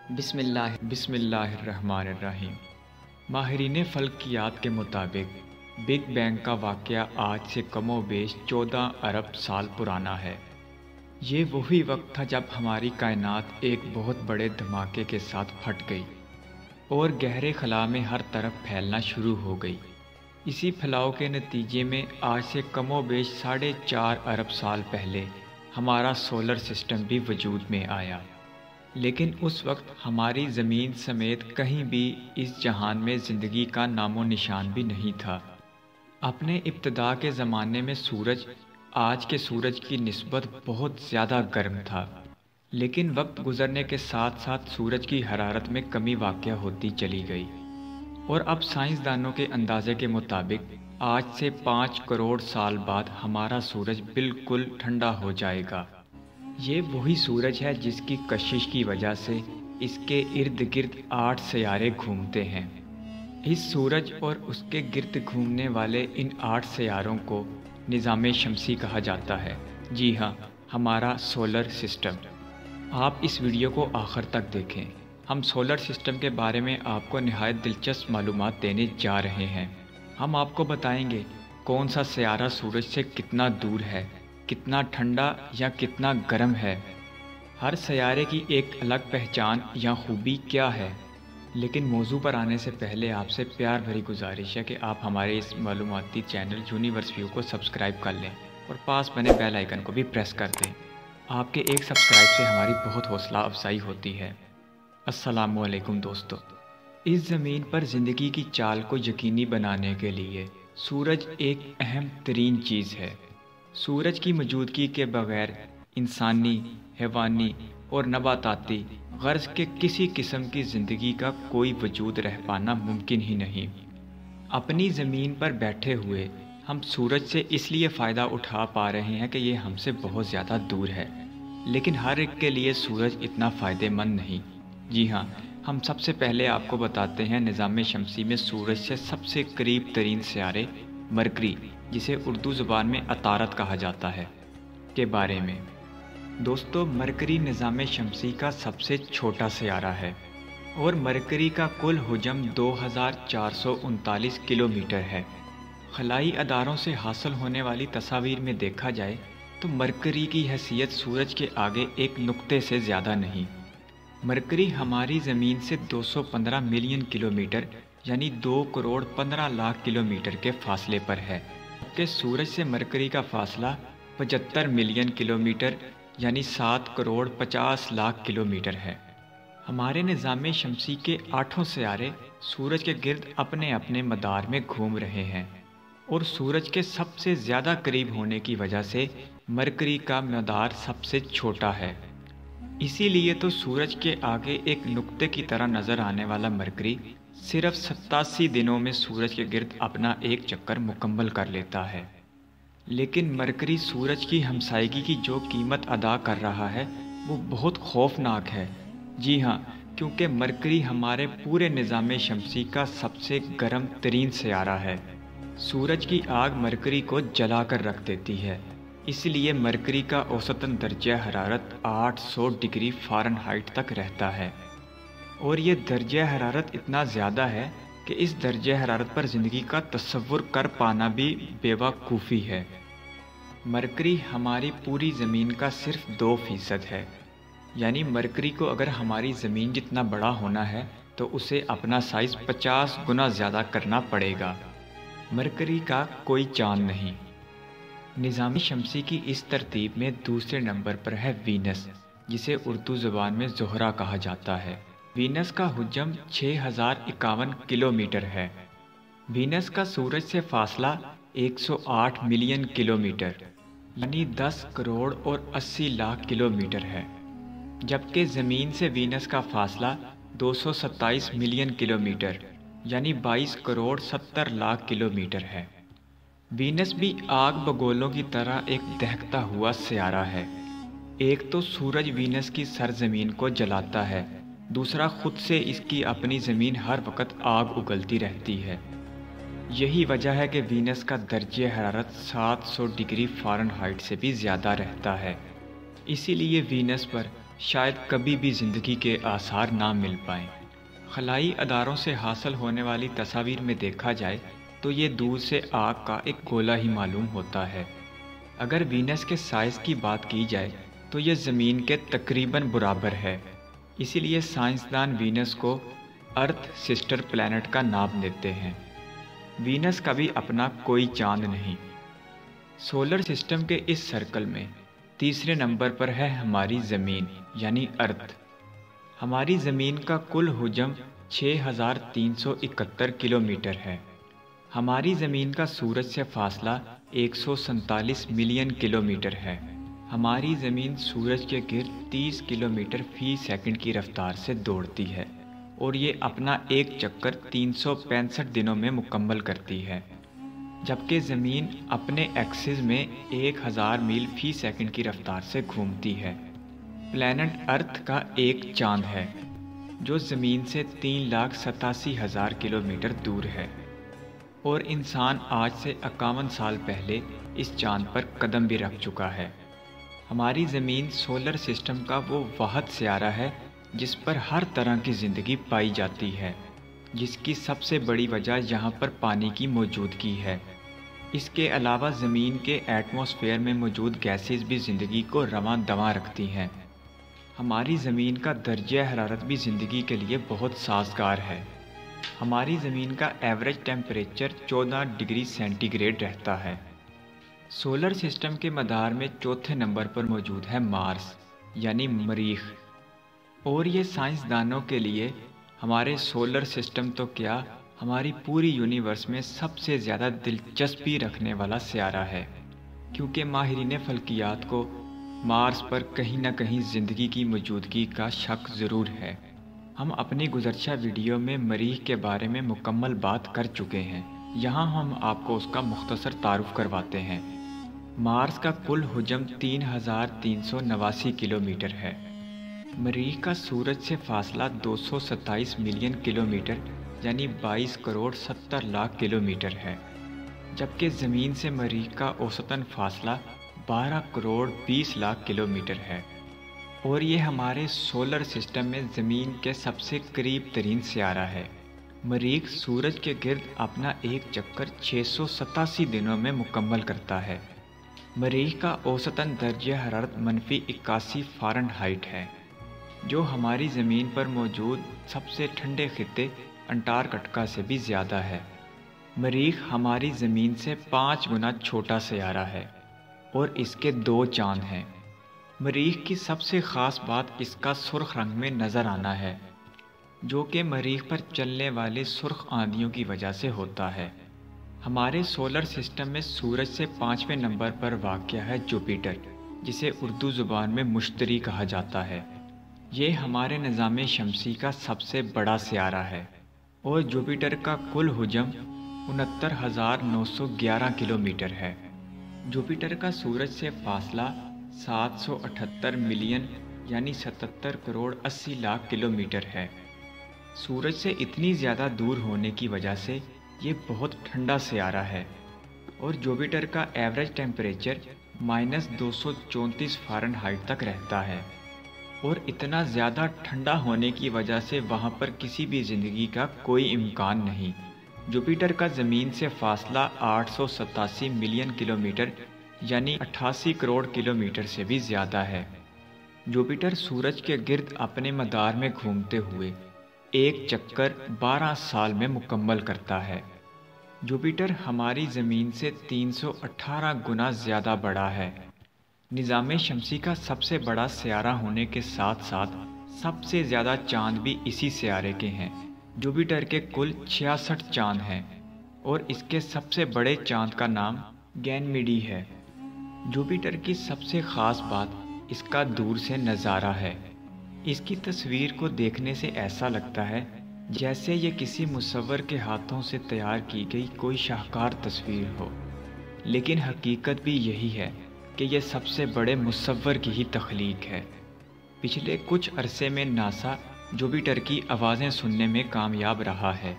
بسم اللہ الرحمن الرحیم۔ ماہرین فلکیات کے مطابق بگ بینگ کا واقعہ آج سے کم و بیش 14 ارب سال پرانا ہے۔ یہ وہی وقت تھا جب ہماری کائنات ایک بہت بڑے دھماکے کے ساتھ پھٹ گئی اور گہرے خلا میں ہر طرف پھیلنا شروع ہو گئی۔ اسی پھیلاؤ کے نتیجے میں آج سے کم و بیش 4.5 ارب سال پہلے ہمارا سولر سسٹم بھی وجود میں آیا، لیکن اس وقت ہماری زمین سمیت کہیں بھی اس جہان میں زندگی کا نام و نشان بھی نہیں تھا۔ اپنے ابتدا کے زمانے میں سورج آج کے سورج کی نسبت بہت زیادہ گرم تھا، لیکن وقت گزرنے کے ساتھ ساتھ سورج کی حرارت میں کمی واقع ہوتی چلی گئی، اور اب سائنسدانوں کے اندازے کے مطابق آج سے 5 کروڑ سال بعد ہمارا سورج بالکل ٹھنڈا ہو جائے گا۔ یہ وہی سورج ہے جس کی کشش کی وجہ سے اس کے ارد گرد 8 سیارے گھومتے ہیں۔ اس سورج اور اس کے گرد گھومنے والے ان 8 سیاروں کو نظام شمسی کہا جاتا ہے۔ جی ہاں، ہمارا سولر سسٹم۔ آپ اس ویڈیو کو آخر تک دیکھیں۔ ہم سولر سسٹم کے بارے میں آپ کو نہایت دلچسپ معلومات دینے جا رہے ہیں۔ ہم آپ کو بتائیں گے کون سا سیارہ سورج سے کتنا دور ہے، کتنا ٹھنڈا یا کتنا گرم ہے، ہر سیارے کی ایک الگ پہچان یا خوبی کیا ہے۔ لیکن موضوع پر آنے سے پہلے آپ سے پیار بھری گزارش ہے کہ آپ ہمارے اس معلوماتی چینل یونیورس ویو کو سبسکرائب کر لیں اور پاس بنے بیل آئیکن کو بھی پریس کر دیں۔ آپ کے ایک سبسکرائب سے ہماری بہت حوصلہ افزائی ہوتی ہے۔ السلام علیکم دوستو۔ اس زمین پر زندگی کی چال کو یقینی بنانے کے لیے سورج ایک اہم ترین چیز ہے۔ سورج کی موجودگی کے بغیر انسانی، حیوانی اور نباتاتی غرض کے کسی قسم کی زندگی کا کوئی وجود رہ پانا ممکن ہی نہیں۔ اپنی زمین پر بیٹھے ہوئے ہم سورج سے اس لیے فائدہ اٹھا پا رہے ہیں کہ یہ ہم سے بہت زیادہ دور ہے، لیکن ہر ایک کے لیے سورج اتنا فائدہ مند نہیں۔ جی ہاں، ہم سب سے پہلے آپ کو بتاتے ہیں نظام شمسی میں سورج سے سب سے قریب ترین سیارے مرکری، جسے اردو زبان میں عطارد کہا جاتا ہے، کے بارے میں۔ دوستو، مرکری نظام شمسی کا سب سے چھوٹا سیارہ ہے اور مرکری کا کل حجم 2439 کلومیٹر ہے۔ خلائی اداروں سے حاصل ہونے والی تصاویر میں دیکھا جائے تو مرکری کی حیثیت سورج کے آگے ایک نقطے سے زیادہ نہیں۔ مرکری ہماری زمین سے 215 ملین کلومیٹر یعنی 2 کروڑ 15 لاکھ کلومیٹر کے فاصلے پر ہے، جبکہ سورج سے مرکری کا فاصلہ 75 ملین کلومیٹر یعنی 7 کروڑ 50 لاکھ کلومیٹر ہے۔ ہمارے نظام شمسی کے 8 سیارے سورج کے گرد اپنے اپنے مدار میں گھوم رہے ہیں، اور سورج کے سب سے زیادہ قریب ہونے کی وجہ سے مرکری کا مدار سب سے چھوٹا ہے۔ اسی لیے تو سورج کے آگے ایک نقطے کی طرح نظر آنے والا مرکری صرف 87 دنوں میں سورج کے گرد اپنا ایک چکر مکمل کر لیتا ہے۔ لیکن مرکری سورج کی ہمسائیگی کی جو قیمت ادا کر رہا ہے وہ بہت خوفناک ہے۔ جی ہاں، کیونکہ مرکری ہمارے پورے نظام شمسی کا سب سے گرم ترین سیارہ ہے۔ سورج کی آگ مرکری کو جلا کر رکھ دیتی ہے، اس لیے مرکری کا اوسطاً درجہ حرارت 800 ڈگری فارنہائٹ تک رہتا ہے، اور یہ درجہ حرارت اتنا زیادہ ہے کہ اس درجہ حرارت پر زندگی کا تصور کر پانا بھی بے وقوفی ہے۔ مرکری ہماری پوری زمین کا صرف 2% ہے، یعنی مرکری کو اگر ہماری زمین جتنا بڑا ہونا ہے تو اسے اپنا سائز 50 گنا زیادہ کرنا پڑے گا۔ مرکری کا کوئی چاند نہیں۔ نظام شمسی کی اس ترتیب میں دوسرے نمبر پر ہے وینس، جسے اردو زبان میں زہرہ کہا جاتا ہے۔ وینس کا حجم 6051 کلومیٹر ہے۔ وینس کا سورج سے فاصلہ 108 ملین کلومیٹر یعنی 10 کروڑ اور 80 لاکھ کلومیٹر ہے، جبکہ زمین سے وینس کا فاصلہ 227 ملین کلومیٹر یعنی 22 کروڑ 70 لاکھ کلومیٹر ہے۔ وینس بھی آگ بگولوں کی طرح ایک دہکتا ہوا سیارہ ہے۔ ایک تو سورج وینس کی سرزمین کو جلاتا ہے، دوسرا خود سے اس کی اپنی زمین ہر وقت آگ اگلتی رہتی ہے۔ یہی وجہ ہے کہ وینس کا درجہ حرارت 700 ڈگری فارنہائٹ سے بھی زیادہ رہتا ہے۔ اسی لیے وینس پر شاید کبھی بھی زندگی کے آثار نہ مل پائیں۔ خلائی اداروں سے حاصل ہونے والی تصاویر میں دیکھا جائے تو یہ دور سے آگ کا ایک گولا ہی معلوم ہوتا ہے۔ اگر وینس کے سائز کی بات کی جائے تو یہ زمین کے تقریباً برابر ہے، اسی لیے سائنسدان وینس کو ارتھ سسٹر پلینٹ کا نام دیتے ہیں۔ وینس کا بھی اپنا کوئی چاند نہیں۔ سولر سسٹم کے اس سرکل میں تیسرے نمبر پر ہے ہماری زمین یعنی ارتھ۔ ہماری زمین کا کل حجم 6371 کلومیٹر ہے۔ ہماری زمین کا سورج سے فاصلہ 147 ملین کلومیٹر ہے۔ ہماری زمین سورج کے گرد 30 کلومیٹر فی سیکنڈ کی رفتار سے دوڑتی ہے اور یہ اپنا ایک چکر 365 دنوں میں مکمل کرتی ہے، جبکہ زمین اپنے ایکسس میں 1000 میل فی سیکنڈ کی رفتار سے گھومتی ہے۔ پلینٹ ارتھ کا ایک چاند ہے جو زمین سے 3,87,000 کلومیٹر دور ہے، اور انسان آج سے 51 سال پہلے اس چاند پر قدم بھی رکھ چکا ہے۔ ہماری زمین سولر سسٹم کا وہ واحد سیارہ ہے جس پر ہر طرح کی زندگی پائی جاتی ہے، جس کی سب سے بڑی وجہ یہاں پر پانی کی موجودگی ہے۔ اس کے علاوہ زمین کے ایٹماسفیئر میں موجود گیسز بھی زندگی کو رواں دواں رکھتی ہیں۔ ہماری زمین کا درجہ حرارت بھی زندگی کے لیے بہت سازگار ہے۔ ہماری زمین کا average temperature 14 degree centigrade رہتا ہے۔ سولر سسٹم کے مدار میں چوتھے نمبر پر موجود ہے مارس یعنی مریخ، اور یہ سائنسدانوں کے لیے ہمارے سولر سسٹم تو کیا، ہماری پوری یونیورس میں سب سے زیادہ دلچسپی رکھنے والا سیارہ ہے، کیونکہ ماہرین فلکیات کو مارس پر کہیں نہ کہیں زندگی کی موجودگی کا شک ضرور ہے۔ ہم اپنی گزشتہ ویڈیو میں مریخ کے بارے میں مکمل بات کر چکے ہیں، یہاں ہم آپ کو اس کا مختصر تعارف کرواتے ہیں۔ مارس کا کل حجم 3389 کلومیٹر ہے۔ مریخ کا سورج سے فاصلہ 227 ملین کلومیٹر یعنی 22 کروڑ 70 لاکھ کلومیٹر ہے، جبکہ زمین سے مریخ کا اوسطاً فاصلہ 12 کروڑ 20 لاکھ کلومیٹر ہے، اور یہ ہمارے سولر سسٹم میں زمین کے سب سے قریب ترین سیارہ ہے۔ مریخ سورج کے گرد اپنا ایک چکر 687 دنوں میں مکمل کرتا ہے۔ مریخ کا اوسطاً درجہ حرارت -81 فارنہائٹ ہے، جو ہماری زمین پر موجود سب سے ٹھنڈے خطے انٹارکٹیکا سے بھی زیادہ ہے۔ مریخ ہماری زمین سے 5 گنا چھوٹا سیارہ ہے اور اس کے 2 چاند ہیں۔ مریخ کی سب سے خاص بات اس کا سرخ رنگ میں نظر آنا ہے، جو کہ مریخ پر چلنے والے سرخ آندھیوں کی وجہ سے ہوتا ہے۔ ہمارے سولر سسٹم میں سورج سے 5ویں نمبر پر واقع ہے جوپیٹر، جسے اردو زبان میں مشتری کہا جاتا ہے۔ یہ ہمارے نظام شمسی کا سب سے بڑا سیارہ ہے، اور جوپیٹر کا کل حجم 69,911 کلومیٹر ہے۔ جوپیٹر کا سورج سے فاصلہ 778 ملین یعنی 77 کروڑ 80 لاکھ کلومیٹر ہے۔ سورج سے اتنی زیادہ دور ہونے کی وجہ سے یہ بہت ٹھنڈا سیارہ ہے، اور جوپیٹر کا ایوریج ٹیمپریچر -234 فارنہائٹ تک رہتا ہے، اور اتنا زیادہ ٹھنڈا ہونے کی وجہ سے وہاں پر کسی بھی زندگی کا کوئی امکان نہیں۔ جوپیٹر کا زمین سے فاصلہ 887 ملین کلومیٹر یعنی 88 کروڑ کلومیٹر سے بھی زیادہ ہے۔ جوپیٹر سورج کے گرد اپنے مدار میں گھومتے ہوئے ایک چکر 12 سال میں مکمل کرتا ہے۔ جوپیٹر ہماری زمین سے 318 گنا زیادہ بڑا ہے۔ نظام شمسی کا سب سے بڑا سیارہ ہونے کے ساتھ ساتھ سب سے زیادہ چاند بھی اسی سیارے کے ہیں۔ جوپیٹر کے کل 66 چاند ہیں، اور اس کے سب سے بڑے چاند کا نام گینمیڈی ہے۔ جوپیٹر کی سب سے خاص بات اس کا دور سے نظارہ ہے۔ اس کی تصویر کو دیکھنے سے ایسا لگتا ہے جیسے یہ کسی مصور کے ہاتھوں سے تیار کی گئی کوئی شاہکار تصویر ہو، لیکن حقیقت بھی یہی ہے کہ یہ سب سے بڑے مصور کی ہی تخلیق ہے۔ پچھلے کچھ عرصے میں ناسا جوپیٹر کی آوازیں سننے میں کامیاب رہا ہے،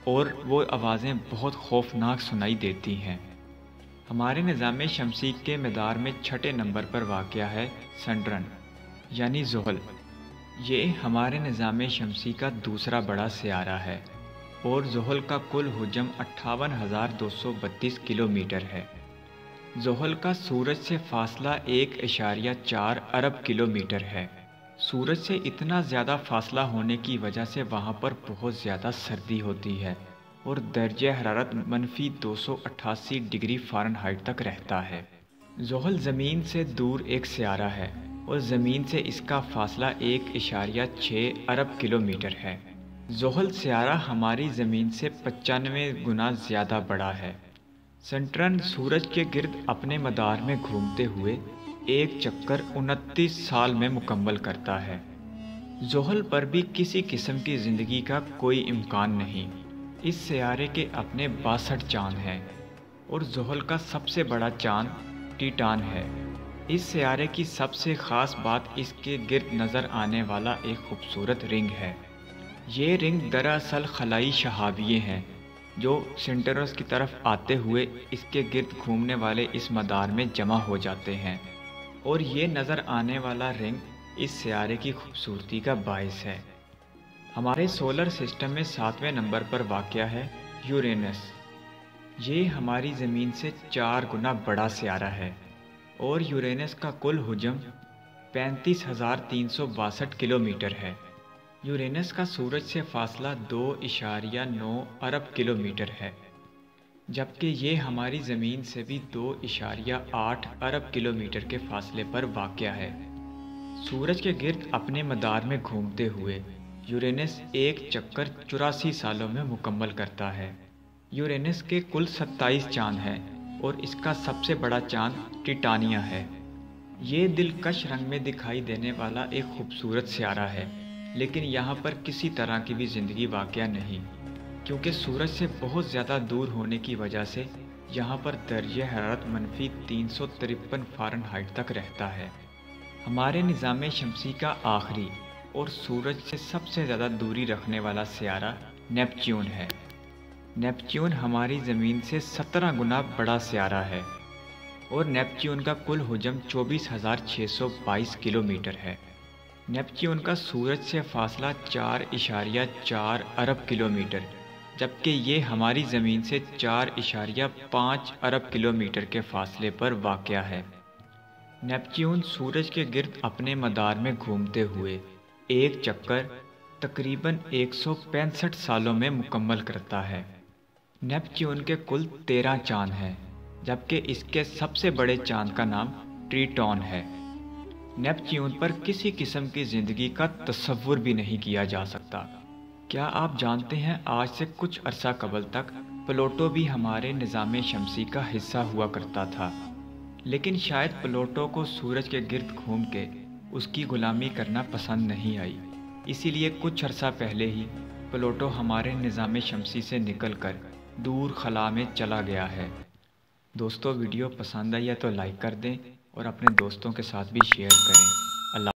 اور وہ آوازیں بہت خوفناک سنائی دیتی ہیں۔ ہمارے نظام شمسی کے مدار میں 6 نمبر پر واقع ہے سیٹرن، یعنی زحل۔ یہ ہمارے نظام شمسی کا دوسرا بڑا سیارہ ہے اور زحل کا کل حجم 58,232 کلومیٹر ہے۔ زحل کا سورج سے فاصلہ 1.4 ارب کلومیٹر ہے۔ سورج سے اتنا زیادہ فاصلہ ہونے کی وجہ سے وہاں پر بہت زیادہ سردی ہوتی ہے اور درجہ حرارت -288 ڈگری فارنہائٹ تک رہتا ہے۔ زحل زمین سے دور ایک سیارہ ہے اور زمین سے اس کا فاصلہ 1.6 ارب کلومیٹر ہے۔ زحل سیارہ ہماری زمین سے 95 گنا زیادہ بڑا ہے۔ سیٹرن سورج کے گرد اپنے مدار میں گھومتے ہوئے ایک چکر 29 سال میں مکمل کرتا ہے۔ زحل پر بھی کسی قسم کی زندگی کا کوئی امکان نہیں۔ اس سیارے کے اپنے 62 چاند ہیں اور زحل کا سب سے بڑا چاند ٹیٹان ہے۔ اس سیارے کی سب سے خاص بات اس کے گرد نظر آنے والا ایک خوبصورت رنگ ہے۔ یہ رنگ دراصل خلائی شہابیے ہیں جو سینٹروس کی طرف آتے ہوئے اس کے گرد گھومنے والے اس مدار میں جمع ہو جاتے ہیں، اور یہ نظر آنے والا رنگ اس سیارے کی خوبصورتی کا باعث ہے۔ ہمارے سولر سسٹم میں 7ویں نمبر پر واقع ہے یورینس۔ یہ ہماری زمین سے 4 گنا بڑا سیارہ ہے اور یورینس کا کل حجم 35,362 کلومیٹر ہے۔ یورینس کا سورج سے فاصلہ 2.9 ارب کلومیٹر ہے، جبکہ یہ ہماری زمین سے بھی 2.8 ارب کلومیٹر کے فاصلے پر واقع ہے۔ سورج کے گرد اپنے مدار میں گھومتے ہوئے یورینس ایک چکر 84 سالوں میں مکمل کرتا ہے۔ یورینس کے کل 27 چاند ہیں اور اس کا سب سے بڑا چاند ٹیٹانیا ہے۔ یہ دلکش رنگ میں دکھائی دینے والا ایک خوبصورت سیارہ ہے، لیکن یہاں پر کسی طرح کی بھی زندگی واقع نہیں، کیونکہ سورج سے بہت زیادہ دور ہونے کی وجہ سے یہاں پر درجہ حرارت -353 فارنہائٹ تک رہتا ہے۔ ہمارے نظام شمسی کا آخری اور سورج سے سب سے زیادہ دوری رکھنے والا سیارہ نیپچیون ہے۔ نیپچیون ہماری زمین سے 17 گنا بڑا سیارہ ہے اور نیپچیون کا کل حجم 24,622 کلومیٹر ہے۔ نیپچیون کا سورج سے فاصلہ 4.4 ارب کلومیٹر، جبکہ یہ ہماری زمین سے 4.5 ارب کلومیٹر کے فاصلے پر واقع ہے۔ نیپچیون سورج کے گرد اپنے مدار میں گھومتے ہوئے ایک چکر تقریباً 165 سالوں میں مکمل کرتا ہے۔ نیپچیون کے کل 13 چاند ہیں، جبکہ اس کے سب سے بڑے چاند کا نام ٹریٹون ہے۔ نیپچیون پر کسی قسم کی زندگی کا تصور بھی نہیں کیا جا سکتا۔ کیا آپ جانتے ہیں آج سے کچھ عرصہ قبل تک پلوٹو بھی ہمارے نظام شمسی کا حصہ ہوا کرتا تھا، لیکن شاید پلوٹو کو سورج کے گرد گھوم کے اس کی غلامی کرنا پسند نہیں آئی، اسی لیے کچھ عرصہ پہلے ہی پلوٹو ہمارے نظام شمسی سے نکل کر دور خلا میں چلا گیا ہے۔ دوستو، ویڈیو پسند آئی ہے تو لائک کر دیں اور اپنے دوستوں کے ساتھ بھی شیئر کریں۔ اللہ